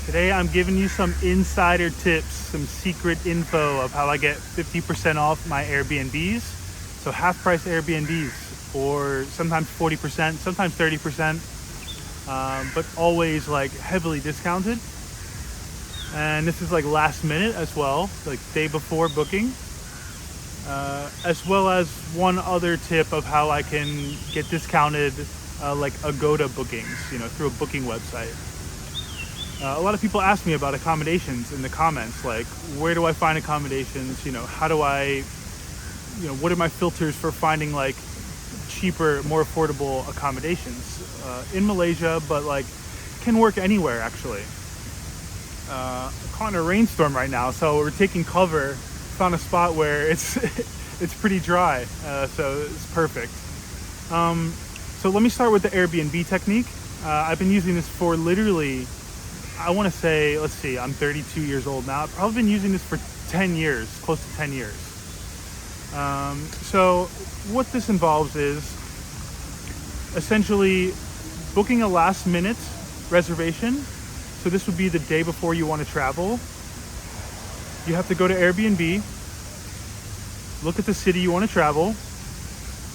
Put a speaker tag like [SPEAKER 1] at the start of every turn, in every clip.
[SPEAKER 1] Today I'm giving you some insider tips, some secret info of how I get 50% off my Airbnbs. So half price Airbnbs, or sometimes 40%, sometimes 30%, but always like heavily discounted. And this is like last minute as well, like day before booking. As well as one other tip of how I can get discounted like Agoda bookings, through a booking website. A lot of people ask me about accommodations in the comments, like where do I find accommodations? How do I, what are my filters for finding like cheaper, more affordable accommodations in Malaysia, but like can work anywhere actually. Caught in a rainstorm right now, so we're taking cover. Found a spot where it's it's pretty dry, so it's perfect. So let me start with the Airbnb technique. I've been using this for literally, I want to say, let's see, I'm 32 years old now. I've probably been using this for 10 years, close to 10 years. So what this involves is essentially booking a last minute reservation. So this would be the day before you want to travel. You have to go to Airbnb, look at the city you want to travel,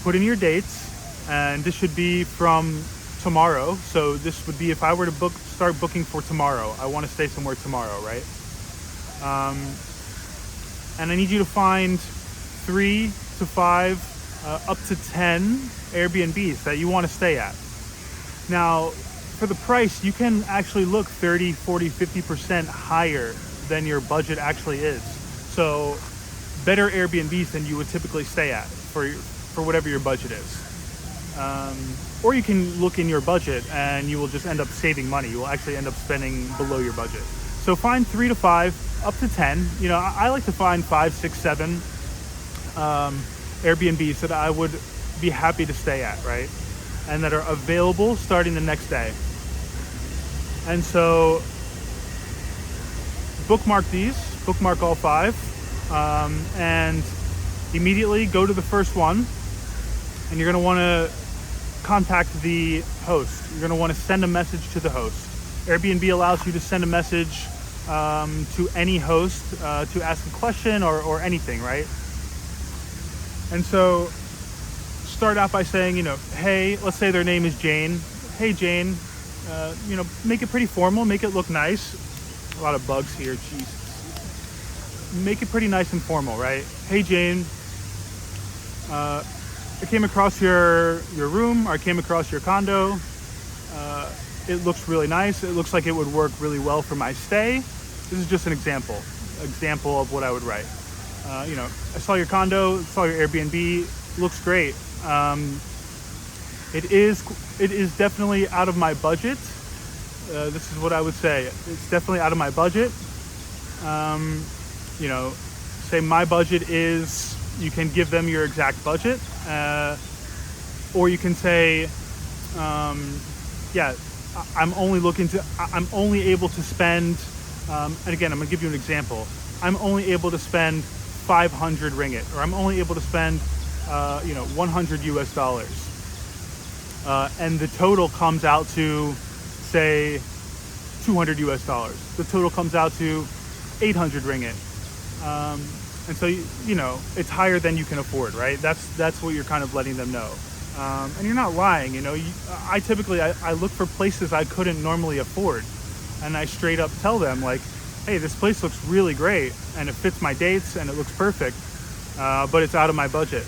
[SPEAKER 1] put in your dates, and this should be from tomorrow. So this would be if I were to start booking for tomorrow. I want to stay somewhere tomorrow, right? And I need you to find 3 to 5, up to 10 Airbnbs that you want to stay at. Now, for the price, you can actually look 30, 40, 50% higher than your budget actually is. So better Airbnbs than you would typically stay at for whatever your budget is. Or you can look in your budget and you will just end up saving money. You will actually end up spending below your budget. So find 3 to 5, up to 10. I like to find 5, 6, 7 Airbnbs that I would be happy to stay at, right? And that are available starting the next day. And so bookmark all 5, and immediately go to the first one, and you're going to want to contact the host. You're going to want to send a message to the host. Airbnb allows you to send a message to any host to ask a question or anything, right? And so start out by saying, hey, let's say their name is Jane. Hey, Jane, make it pretty formal, make it look nice. A lot of bugs here, Jesus. Make it pretty nice and formal, right? Hey, Jane, I came across your room, or I came across your condo. It looks really nice. It looks like it would work really well for my stay. This is just an example of what I would write. I saw your condo, saw your Airbnb, looks great. It is definitely out of my budget. This is what I would say. It's definitely out of my budget. Say my budget is, you can give them your exact budget. Or you can say, I'm only able to spend, and again, I'm gonna give you an example. I'm only able to spend 500 ringgit, or I'm only able to spend, 100 US dollars. And the total comes out to, say, 200 US dollars. The total comes out to 800 ringgit. And so, it's higher than you can afford, right? That's what you're kind of letting them know. And you're not lying, I typically look for places I couldn't normally afford. And I straight up tell them, like, hey, this place looks really great and it fits my dates and it looks perfect, but it's out of my budget.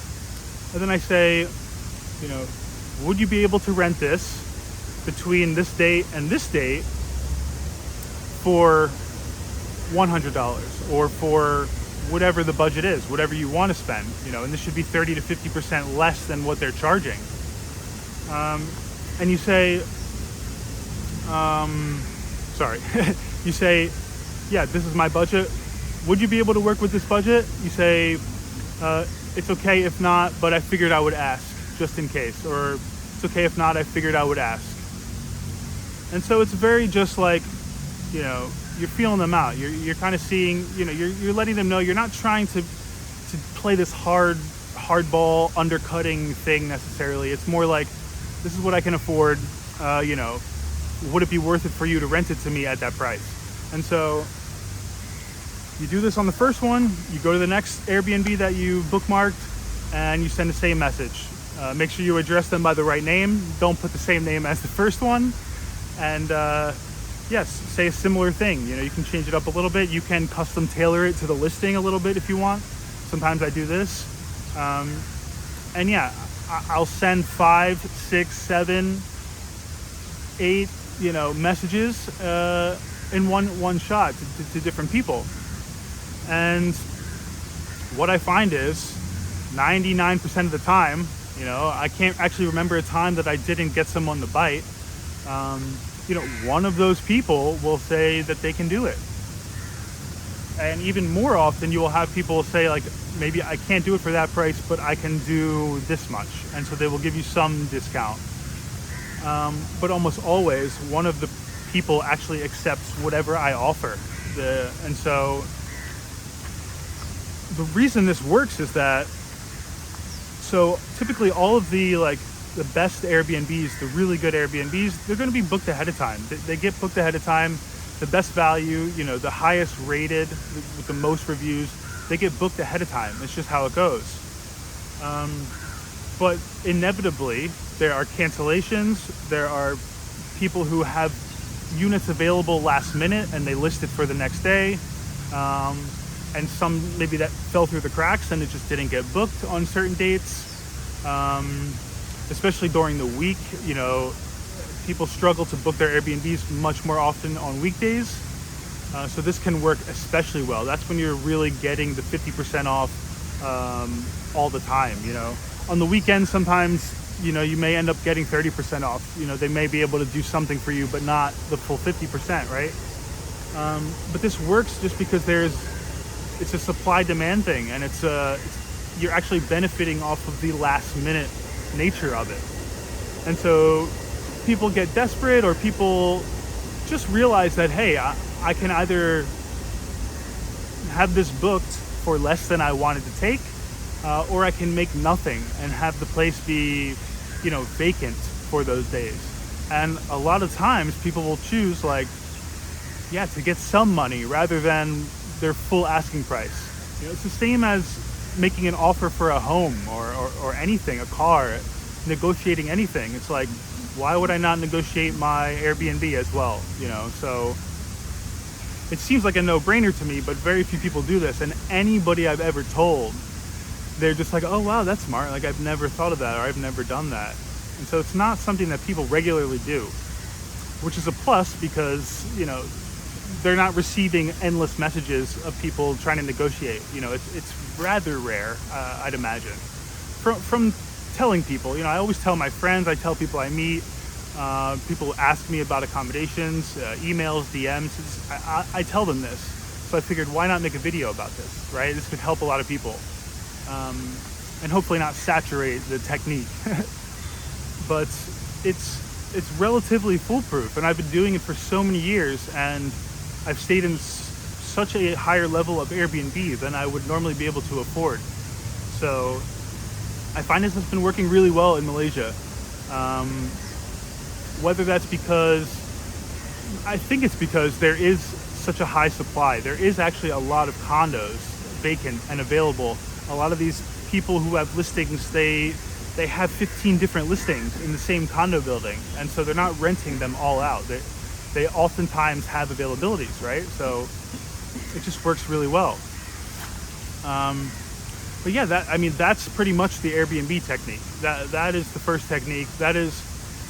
[SPEAKER 1] And then I say, would you be able to rent this between this date and this date for $100, or for whatever the budget is, whatever you want to spend, and this should be 30 to 50% less than what they're charging. And you say, you say, yeah, this is my budget. Would you be able to work with this budget? You say, it's okay if not, but I figured I would ask just in case, or it's okay if not, I figured I would ask. And so it's very just like, you're feeling them out. You're kind of seeing, you're letting them know you're not trying to play this hardball undercutting thing necessarily. It's more like, this is what I can afford. Would it be worth it for you to rent it to me at that price? And so you do this on the first one, you go to the next Airbnb that you bookmarked, and you send the same message. Make sure you address them by the right name. Don't put the same name as the first one. And yes, say a similar thing. You can change it up a little bit. You can custom tailor it to the listing a little bit if you want. Sometimes I do this. And yeah, I'll send 5, 6, 7, 8, messages in one shot to different people. And what I find is 99% of the time, I can't actually remember a time that I didn't get someone to bite. One of those people will say that they can do it. And even more often, you will have people say, like, maybe I can't do it for that price, but I can do this much. And so they will give you some discount. But almost always, one of the people actually accepts whatever I offer. And so the reason this works is that, so typically all of the best Airbnbs, the really good Airbnbs, they're going to be booked ahead of time. They get booked ahead of time. The best value, the highest rated with the most reviews, they get booked ahead of time. It's just how it goes. But inevitably, there are cancellations. There are people who have units available last minute and they list it for the next day. And some maybe that fell through the cracks and it just didn't get booked on certain dates. Especially during the week, people struggle to book their Airbnbs much more often on weekdays. So this can work especially well. That's when you're really getting the 50% off all the time. On the weekend, sometimes, you may end up getting 30% off. They may be able to do something for you, but not the full 50%, right? But this works just because it's a supply-demand thing, and you're actually benefiting off of the last-minute nature of it. And so people get desperate, or people just realize that, hey, I can either have this booked for less than I wanted to take, or I can make nothing and have the place be, vacant for those days. And a lot of times people will choose to get some money rather than their full asking price. It's the same as making an offer for a home or anything, a car, negotiating anything. It's like, why would I not negotiate my Airbnb as well? So it seems like a no-brainer to me, but very few people do this. And anybody I've ever told, they're just like, oh, wow, that's smart. I've never thought of that, or I've never done that. And so it's not something that people regularly do, which is a plus because, they're not receiving endless messages of people trying to negotiate. It's rather rare, I'd imagine. From telling people, I always tell my friends, I tell people I meet, people ask me about accommodations, emails, DMs. I tell them this. So I figured, why not make a video about this, right? This could help a lot of people. And hopefully not saturate the technique. But it's relatively foolproof, and I've been doing it for so many years, and I've stayed in such a higher level of Airbnb than I would normally be able to afford. So I find this has been working really well in Malaysia. Whether that's because, I think it's because there is such a high supply. There is actually a lot of condos vacant and available. A lot of these people who have listings, they have 15 different listings in the same condo building, and so they're not renting them all out. They oftentimes have availabilities, right? So it just works really well. But yeah, that's pretty much the Airbnb technique. That is the first technique. That is,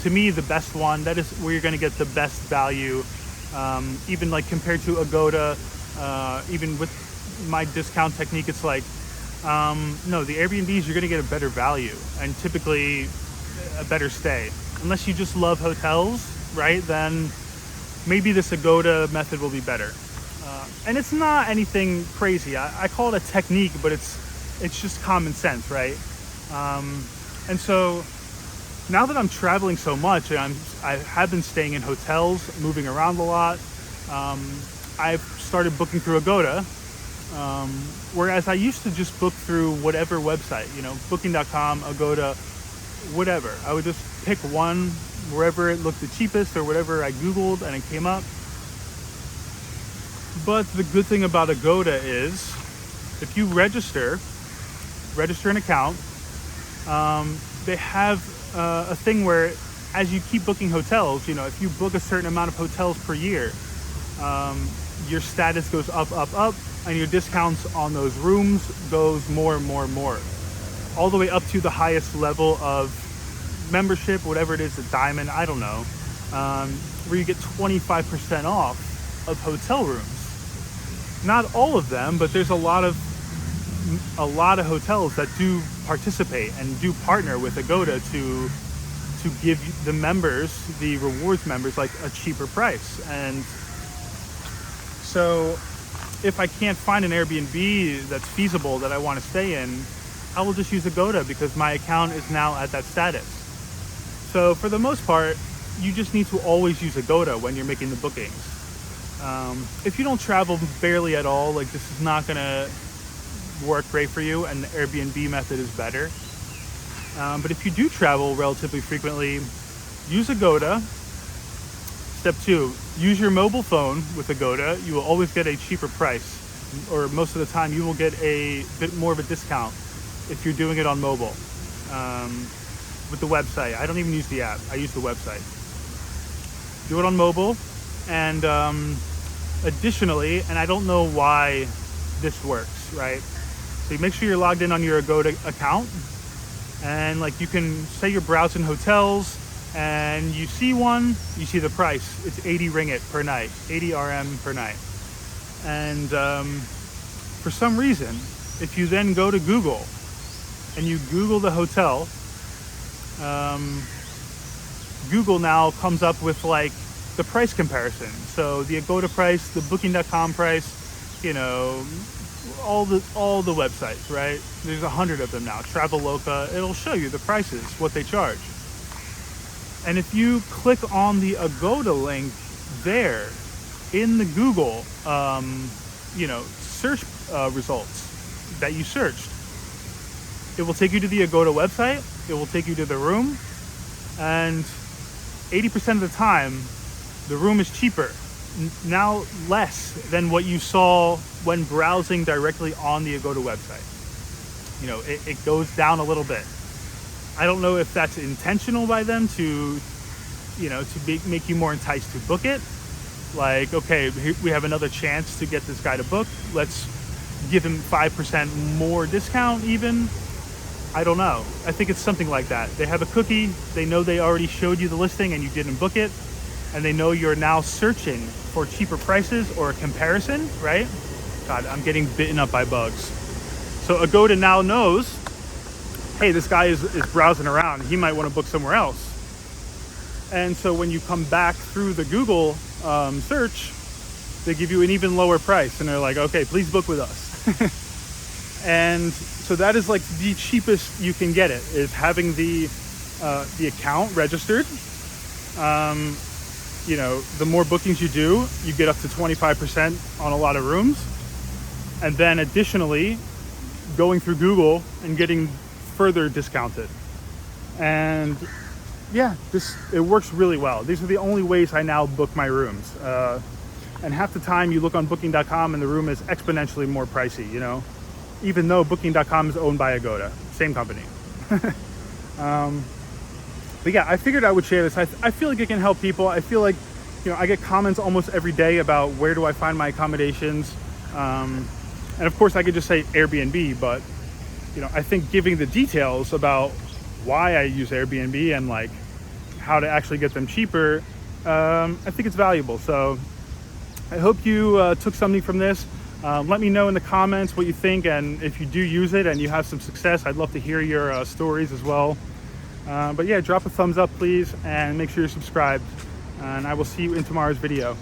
[SPEAKER 1] to me, the best one. That is where you're going to get the best value. Even compared to Agoda, even with my discount technique, it's no, the Airbnbs, you're going to get a better value and typically a better stay. Unless you just love hotels, right? Then maybe this Agoda method will be better. And it's not anything crazy. I call it a technique, but it's just common sense, right? And so now that I'm traveling so much, and I have been staying in hotels, moving around a lot, I've started booking through Agoda. Whereas I used to just book through whatever website, booking.com, Agoda, whatever. I would just pick one wherever it looked the cheapest or whatever I Googled and it came up. But the good thing about Agoda is if you register an account, they have a thing where as you keep booking hotels, if you book a certain amount of hotels per year, your status goes up, and your discounts on those rooms goes more and more and more, all the way up to the highest level of membership, whatever it is, a diamond, I don't know, where you get 25% off of hotel rooms. Not all of them, but there's a lot of hotels that do participate and do partner with Agoda to give the members, the rewards members, like a cheaper price. And so if I can't find an Airbnb that's feasible that I want to stay in, I will just use Agoda because my account is now at that status. So for the most part, you just need to always use Agoda when you're making the bookings. If you don't travel barely at all, like this is not gonna work great for you, and the Airbnb method is better. But if you do travel relatively frequently, use Agoda. Step 2, use your mobile phone with Agoda. You will always get a cheaper price, or most of the time you will get a bit more of a discount if you're doing it on mobile. With the website, I don't even use the app, I use the website. Do it on mobile, and additionally, and I don't know why this works, right? So you make sure you're logged in on your Agoda account, and like you can say you're browsing hotels and you see one, you see the price, it's 80 ringgit per night, 80 RM per night. And for some reason, if you then go to Google and you Google the hotel, Google now comes up with like the price comparison. So the Agoda price, the booking.com price, all the websites, right? There's 100 of them now. Traveloka, it'll show you the prices, what they charge. And if you click on the Agoda link there in the Google, search results that you searched, it will take you to the Agoda website. It will take you to the room, and 80% of the time, the room is cheaper. Now less than what you saw when browsing directly on the Agoda website. It goes down a little bit. I don't know if that's intentional by them to make you more enticed to book it. Like, okay, we have another chance to get this guy to book. Let's give him 5% more discount even. I don't know. I think it's something like that. They have a cookie. They know they already showed you the listing and you didn't book it. And they know you're now searching for cheaper prices or a comparison, right? God, I'm getting bitten up by bugs. So Agoda now knows, hey, this guy is browsing around. He might want to book somewhere else. And so when you come back through the Google search, they give you an even lower price. And they're like, okay, please book with us. And so that is like the cheapest you can get it, is having the account registered. The more bookings you do, you get up to 25% on a lot of rooms. And then additionally, going through Google and getting further discounted. And yeah, it works really well. These are the only ways I now book my rooms. And half the time you look on booking.com and the room is exponentially more pricey, even though booking.com is owned by Agoda, same company. But yeah, I figured I would share this. I feel like it can help people. I feel like, I get comments almost every day about where do I find my accommodations. And of course I could just say Airbnb, but I think giving the details about why I use Airbnb and like how to actually get them cheaper, I think it's valuable. So I hope you took something from this. Let me know in the comments what you think, and if you do use it and you have some success, I'd love to hear your stories as well. But yeah, drop a thumbs up please, and make sure you're subscribed, and I will see you in tomorrow's video.